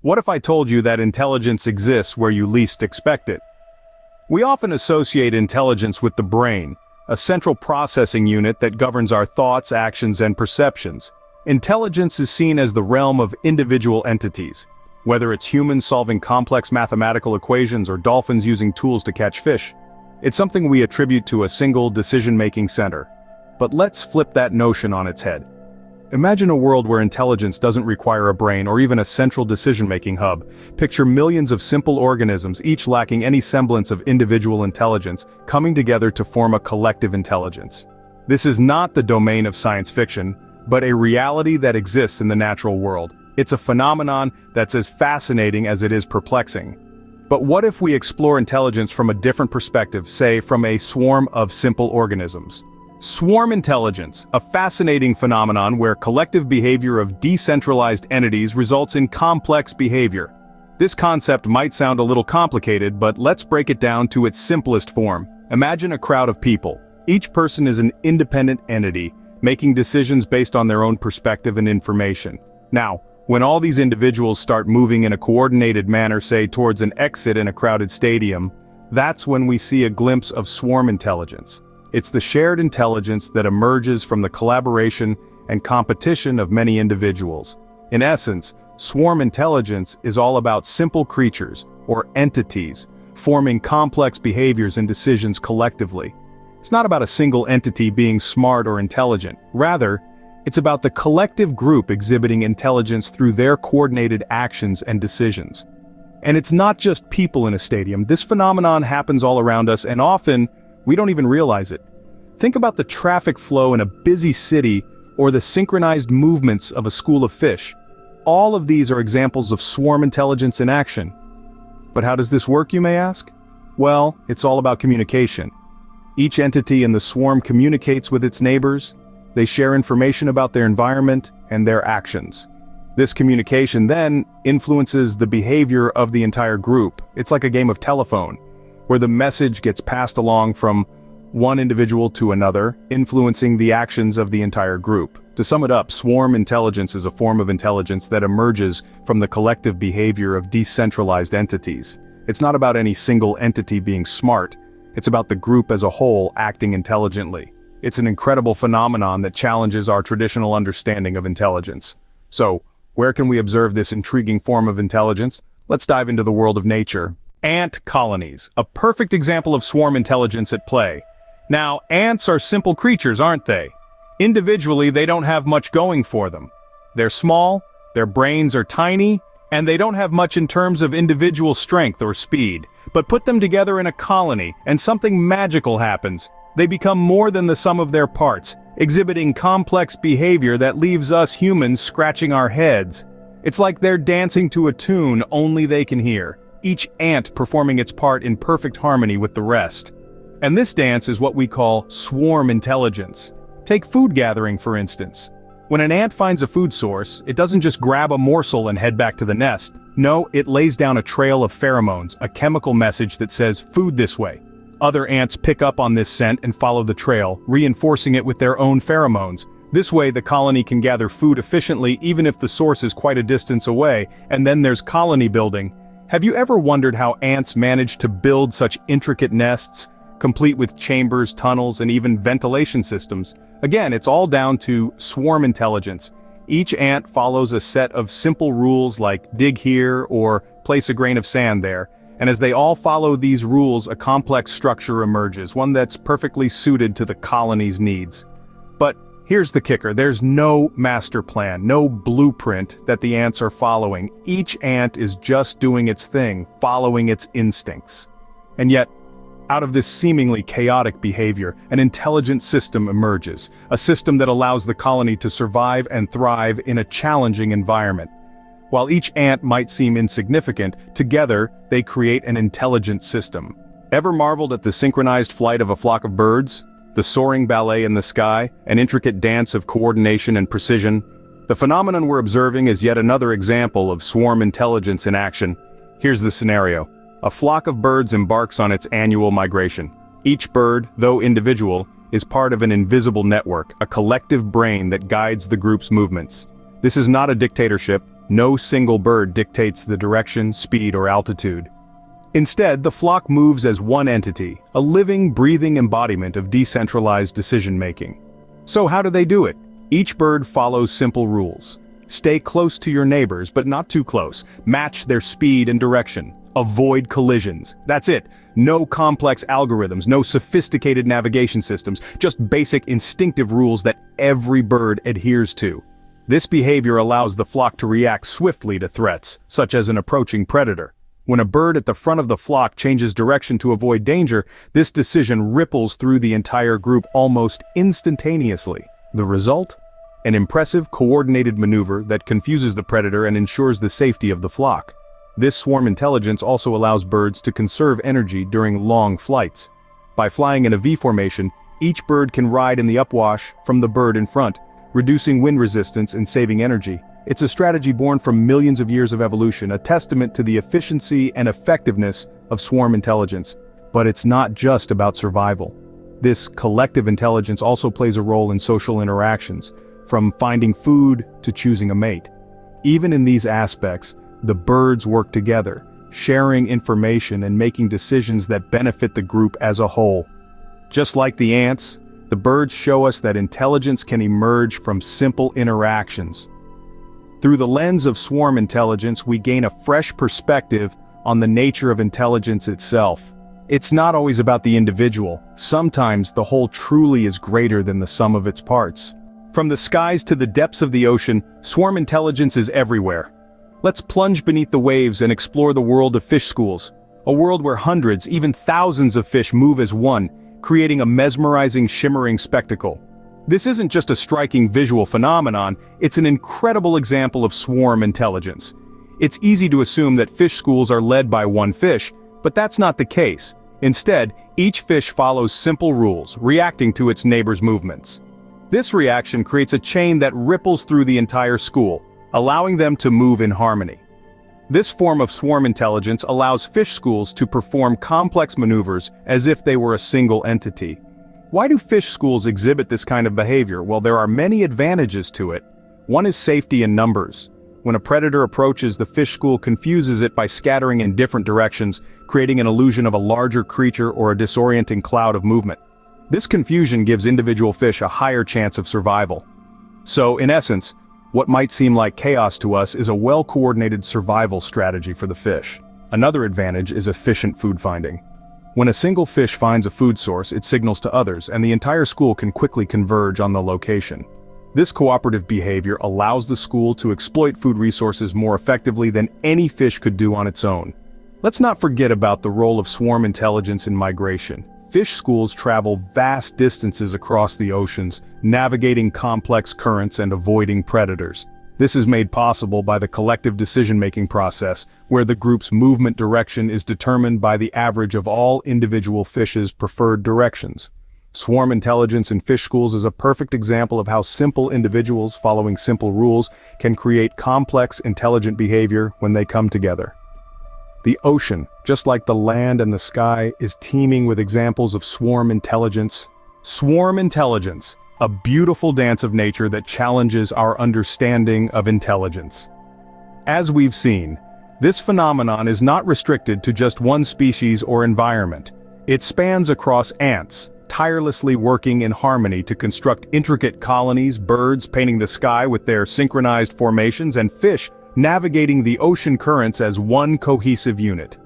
What if I told you that intelligence exists where you least expect it? We often associate intelligence with the brain, a central processing unit that governs our thoughts, actions, and perceptions. Intelligence is seen as the realm of individual entities, whether it's humans solving complex mathematical equations or dolphins using tools to catch fish. It's something we attribute to a single decision-making center. But let's flip that notion on its head. Imagine a world where intelligence doesn't require a brain or even a central decision-making hub. Picture millions of simple organisms, each lacking any semblance of individual intelligence, coming together to form a collective intelligence. This is not the domain of science fiction, but a reality that exists in the natural world. It's a phenomenon that's as fascinating as it is perplexing. But what if we explore intelligence from a different perspective, say from a swarm of simple organisms? Swarm intelligence, a fascinating phenomenon where collective behavior of decentralized entities results in complex behavior. This concept might sound a little complicated, but let's break it down to its simplest form. Imagine a crowd of people. Each person is an independent entity, making decisions based on their own perspective and information. Now, when all these individuals start moving in a coordinated manner, say towards an exit in a crowded stadium, that's when we see a glimpse of swarm intelligence. It's the shared intelligence that emerges from the collaboration and competition of many individuals. In essence, swarm intelligence is all about simple creatures, or entities, forming complex behaviors and decisions collectively. It's not about a single entity being smart or intelligent. Rather, it's about the collective group exhibiting intelligence through their coordinated actions and decisions. And it's not just people in a stadium. This phenomenon happens all around us, and often, we don't even realize it. Think about the traffic flow in a busy city or the synchronized movements of a school of fish. All of these are examples of swarm intelligence in action. But how does this work, you may ask? Well, it's all about communication. Each entity in the swarm communicates with its neighbors. They share information about their environment and their actions. This communication then influences the behavior of the entire group. It's like a game of telephone, where the message gets passed along from one individual to another, influencing the actions of the entire group. To sum it up, swarm intelligence is a form of intelligence that emerges from the collective behavior of decentralized entities. It's not about any single entity being smart. It's about the group as a whole acting intelligently. It's an incredible phenomenon that challenges our traditional understanding of intelligence. So, where can we observe this intriguing form of intelligence? Let's dive into the world of nature. Ant colonies, a perfect example of swarm intelligence at play. Now, ants are simple creatures, aren't they? Individually, they don't have much going for them. They're small, their brains are tiny, and they don't have much in terms of individual strength or speed. But put them together in a colony, and something magical happens. They become more than the sum of their parts, exhibiting complex behavior that leaves us humans scratching our heads. It's like they're dancing to a tune only they can hear, each ant performing its part in perfect harmony with the rest. And this dance is what we call swarm intelligence. Take food gathering, for instance. When an ant finds a food source, it doesn't just grab a morsel and head back to the nest. No, it lays down a trail of pheromones, a chemical message that says, "Food this way." Other ants pick up on this scent and follow the trail, reinforcing it with their own pheromones. This way, the colony can gather food efficiently even if the source is quite a distance away, and then there's colony building. Have you ever wondered how ants manage to build such intricate nests, complete with chambers, tunnels, and even ventilation systems? Again, it's all down to swarm intelligence. Each ant follows a set of simple rules like dig here or place a grain of sand there. And as they all follow these rules, a complex structure emerges, one that's perfectly suited to the colony's needs. But here's the kicker, there's no master plan, no blueprint that the ants are following. Each ant is just doing its thing, following its instincts. And yet, out of this seemingly chaotic behavior, an intelligent system emerges, a system that allows the colony to survive and thrive in a challenging environment. While each ant might seem insignificant, together they create an intelligent system. Ever marveled at the synchronized flight of a flock of birds? The soaring ballet in the sky, an intricate dance of coordination and precision? The phenomenon we're observing is yet another example of swarm intelligence in action. Here's the scenario. A flock of birds embarks on its annual migration. Each bird, though individual, is part of an invisible network, a collective brain that guides the group's movements. This is not a dictatorship, No single bird dictates the direction, speed, or altitude. Instead, the flock moves as one entity, a living, breathing embodiment of decentralized decision-making. So how do they do it? Each bird follows simple rules. Stay close to your neighbors, but not too close. Match their speed and direction. Avoid collisions. That's it. No complex algorithms, no sophisticated navigation systems, just basic instinctive rules that every bird adheres to. This behavior allows the flock to react swiftly to threats, such as an approaching predator. When a bird at the front of the flock changes direction to avoid danger, this decision ripples through the entire group almost instantaneously. The result? An impressive, coordinated maneuver that confuses the predator and ensures the safety of the flock. This swarm intelligence also allows birds to conserve energy during long flights. By flying in a V formation, each bird can ride in the upwash from the bird in front, reducing wind resistance and saving energy. It's a strategy born from millions of years of evolution, a testament to the efficiency and effectiveness of swarm intelligence. But it's not just about survival. This collective intelligence also plays a role in social interactions, from finding food to choosing a mate. Even in these aspects, the birds work together, sharing information and making decisions that benefit the group as a whole. Just like the ants, the birds show us that intelligence can emerge from simple interactions. Through the lens of swarm intelligence, we gain a fresh perspective on the nature of intelligence itself. It's not always about the individual. Sometimes the whole truly is greater than the sum of its parts. From the skies to the depths of the ocean, swarm intelligence is everywhere. Let's plunge beneath the waves and explore the world of fish schools. A world where hundreds, even thousands of fish move as one, creating a mesmerizing, shimmering spectacle. This isn't just a striking visual phenomenon, it's an incredible example of swarm intelligence. It's easy to assume that fish schools are led by one fish, but that's not the case. Instead, each fish follows simple rules, reacting to its neighbor's movements. This reaction creates a chain that ripples through the entire school, allowing them to move in harmony. This form of swarm intelligence allows fish schools to perform complex maneuvers as if they were a single entity. Why do fish schools exhibit this kind of behavior? Well, there are many advantages to it. One is safety in numbers. When a predator approaches, the fish school confuses it by scattering in different directions, creating an illusion of a larger creature or a disorienting cloud of movement. This confusion gives individual fish a higher chance of survival. So, in essence, what might seem like chaos to us is a well-coordinated survival strategy for the fish. Another advantage is efficient food finding. When a single fish finds a food source, it signals to others, and the entire school can quickly converge on the location. This cooperative behavior allows the school to exploit food resources more effectively than any fish could do on its own. Let's not forget about the role of swarm intelligence in migration. Fish schools travel vast distances across the oceans, navigating complex currents and avoiding predators. This is made possible by the collective decision-making process, where the group's movement direction is determined by the average of all individual fish's preferred directions. Swarm intelligence in fish schools is a perfect example of how simple individuals following simple rules can create complex, intelligent behavior when they come together. The ocean, just like the land and the sky, is teeming with examples of swarm intelligence. Swarm intelligence, a beautiful dance of nature that challenges our understanding of intelligence. As we've seen, this phenomenon is not restricted to just one species or environment. It spans across ants, tirelessly working in harmony to construct intricate colonies, birds painting the sky with their synchronized formations, and fish navigating the ocean currents as one cohesive unit.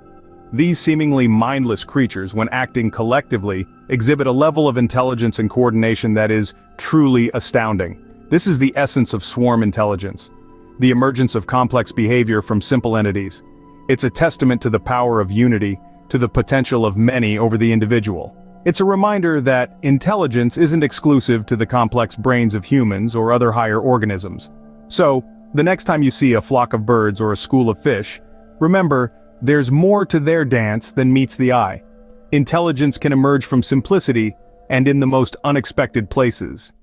These seemingly mindless creatures, when acting collectively, exhibit a level of intelligence and coordination that is truly astounding. This is the essence of swarm intelligence, the emergence of complex behavior from simple entities. It's a testament to the power of unity, to the potential of many over the individual. It's a reminder that intelligence isn't exclusive to the complex brains of humans or other higher organisms. So, the next time you see a flock of birds or a school of fish, remember, there's more to their dance than meets the eye. Intelligence can emerge from simplicity and in the most unexpected places.